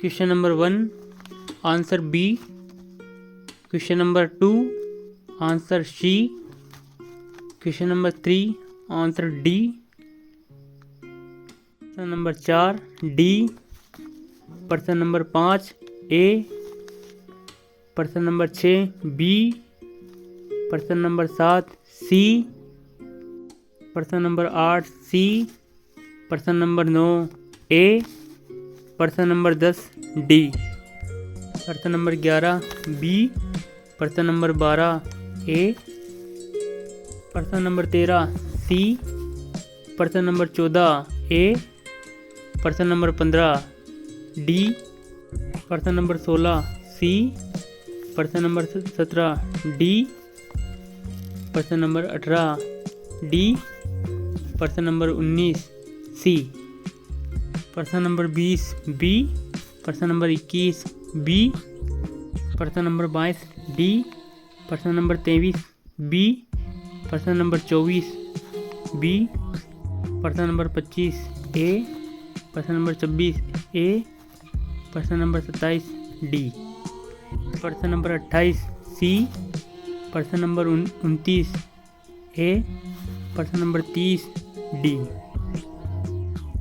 Question number 1 answer B. Question number 2 answer C. Question number 3 answer D. प्रश्न number 4 D. प्रश्न number 5 A. प्रश्न number 6 B. प्रश्न number 7 C. प्रश्न number 8 C. प्रश्न number 9 A. प्रश्न number 10 D. प्रश्न number 11 B. प्रश्न number 12 A. प्रश्न नंबर 13 सी। प्रश्न नंबर 14 ए। प्रश्न नंबर 15 डी। प्रश्न नंबर 16 सी। प्रश्न नंबर 17 डी। प्रश्न नंबर 18 डी। प्रश्न नंबर 19 सी। प्रश्न नंबर 20 बी। प्रश्न नंबर 21 बी। प्रश्न नंबर 22 डी। प्रश्न नंबर 23 बी। प्रश्न नंबर 24 बी। प्रश्न नंबर 25 ए। प्रश्न नंबर 26 ए। प्रश्न नंबर 27 डी। प्रश्न नंबर 28 सी। प्रश्न नंबर 29 ए। प्रश्न नंबर 30 डी।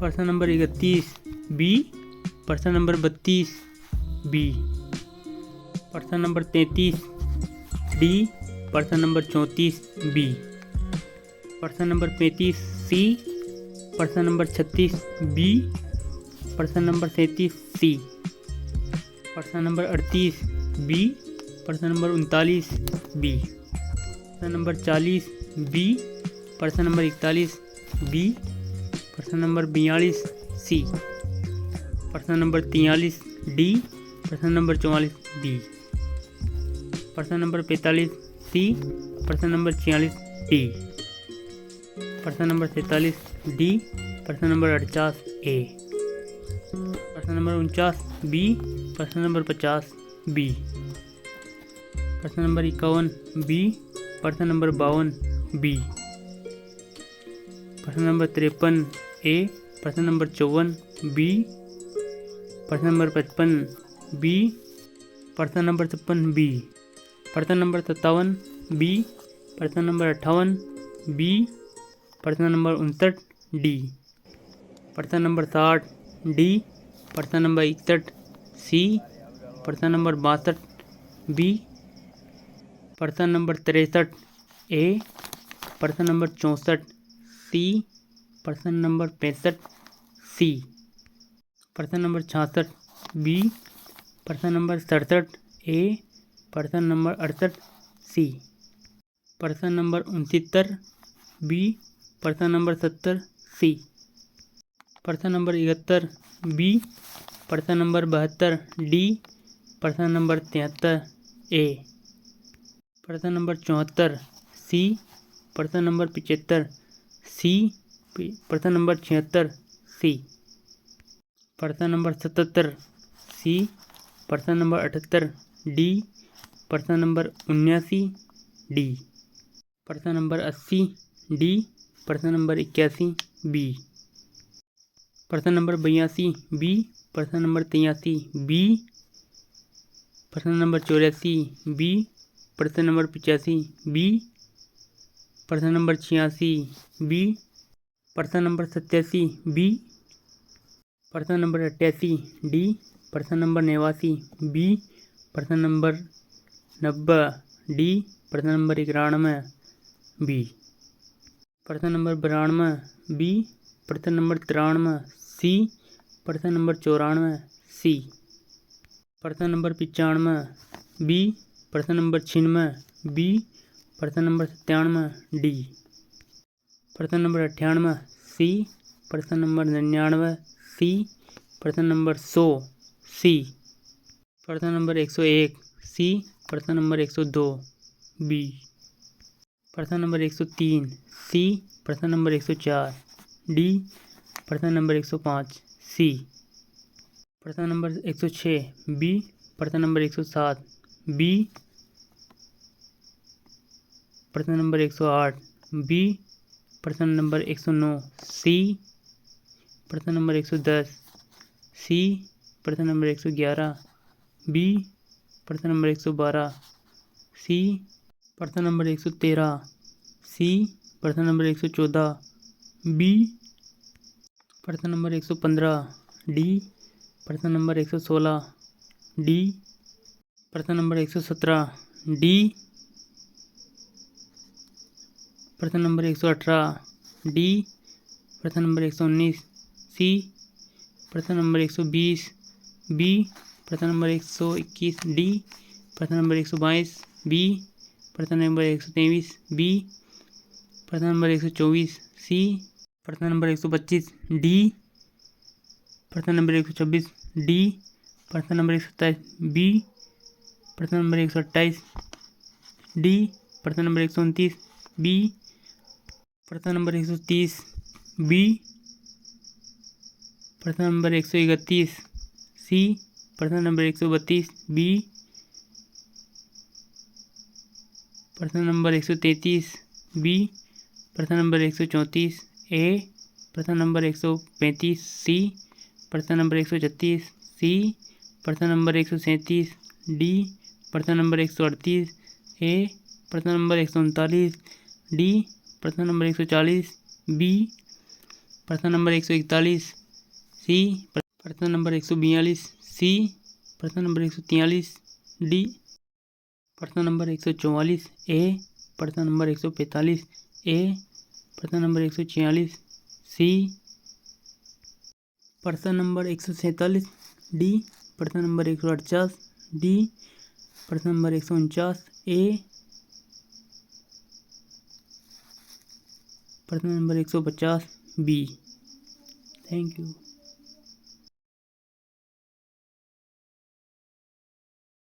प्रश्न नंबर 31 बी। प्रश्न नंबर 32 बी। प्रश्न नंबर 33 डी। प्रश्न नंबर 34 बी। प्रश्न नंबर 35 सी। प्रश्न नंबर 36 बी। प्रश्न नंबर 37 सी। प्रश्न नंबर 38 बी। प्रश्न नंबर 39 बी। प्रश्न नंबर 40 बी। प्रश्न नंबर 41 बी। प्रश्न नंबर 42 सी। प्रश्न नंबर 43 डी। प्रश्न नंबर 44 बी। प्रश्न नंबर 45 सी। प्रश्न नंबर 46 डी। प्रश्न नंबर 47 डी। प्रश्न नंबर 48 ए। प्रश्न नंबर 49 बी। प्रश्न नंबर 50 बी। प्रश्न नंबर 51 बी। प्रश्न नंबर 52 बी। प्रश्न नंबर 53 ए। प्रश्न नंबर 54 बी। प्रश्न नंबर 55 बी। प्रश्न नंबर 56 बी। प्रश्न नंबर 57 बी। प्रश्न नंबर 58 बी। प्रश्न नंबर 59 डी। प्रश्न नंबर 60 डी। प्रश्न नंबर 61 सी। प्रश्न नंबर 62 बी। प्रश्न नंबर 63 ए। प्रश्न नंबर 64 सी। प्रश्न नंबर 65 सी। प्रश्न नंबर 66 बी। प्रश्न नंबर 67 ए। प्रश्न नंबर 68 सी। प्रश्न नंबर 69 बी। प्रश्न नंबर 70 सी। प्रश्न नंबर 71 बी। प्रश्न नंबर 72 डी। प्रश्न नंबर 73 ए। प्रश्न नंबर 74 सी। प्रश्न नंबर 75 सी। प्रश्न नंबर 76 सी। प्रश्न नंबर 77 सी। प्रश्न नंबर 78 डी। प्रश्न नंबर 79 डी। प्रश्न नंबर 80 डी। प्रश्न नंबर 81 बी। प्रश्न नंबर 82 बी। प्रश्न नंबर 83 बी। प्रश्न नंबर 84 बी। प्रश्न नंबर 85 बी। प्रश्न नंबर 86 बी। प्रश्न नंबर 87 बी। प्रश्न नंबर 88 डी। प्रश्न नंबर 89 बी। प्रश्न नंबर 90 डी। प्रश्न नंबर 91 बी। प्रश्न नंबर 92 बी। प्रश्न नंबर 93 सी। प्रश्न नंबर 94 सी। प्रश्न नंबर 95 बी। प्रश्न नंबर 96 बी। प्रश्न नंबर 97 डी। प्रश्न नंबर 98 सी। प्रश्न नंबर 99 सी। प्रश्न नंबर 100 सी। प्रश्न नंबर 101 सी। प्रश्न नंबर 102 बी। प्रश्न नंबर 103 सी। प्रश्न नंबर 104 डी। प्रश्न नंबर 105 सी। प्रश्न नंबर 106 बी। प्रश्न नंबर 107 बी। प्रश्न नंबर 108 बी। प्रश्न नंबर 109 सी। प्रश्न नंबर 110 सी। प्रश्न नंबर 111, बी प्रश्न नंबर 112, सी प्रश्न नंबर 113, सी प्रश्न नंबर 114, बी प्रश्न नंबर 115, डी प्रश्न नंबर 116, डी प्रश्न नंबर 117, डी प्रश्न नंबर 118, डी प्रश्न नंबर 119, सी प्रश्न नंबर 120, बी प्रश्न नंबर 121, डी प्रश्न नंबर 122, बी प्रश्न नंबर 123, बी प्रश्न नंबर 124, सी प्रश्न नंबर 125, डी प्रश्न नंबर 126, डी प्रश्न नंबर 127, बी प्रश्न नंबर 128, डी प्रश्न नंबर 129, बी प्रश्न नंबर 130, बी प्रश्न नंबर 131, सी प्रश्न नंबर 132, बी प्रश्न नंबर 133, बी प्रश्न नंबर 134, ए प्रश्न नंबर 135, सी प्रश्न नंबर 136, सी प्रश्न नंबर 137, डी प्रश्न नंबर 138, ए प्रश्न नंबर 139, डी प्रश्न नंबर 140, बी प्रश्न नंबर 141, सी प्रश्न नंबर 142, सी प्रश्न नंबर 143, डी प्रश्न नंबर 144, ए प्रश्न नंबर 145, ए प्रश्न नंबर 146, सी प्रश्न नंबर 147, डी प्रश्न नंबर 148, डी प्रश्न नंबर 149, ए प्रश्न नंबर 150, बी। Thank you.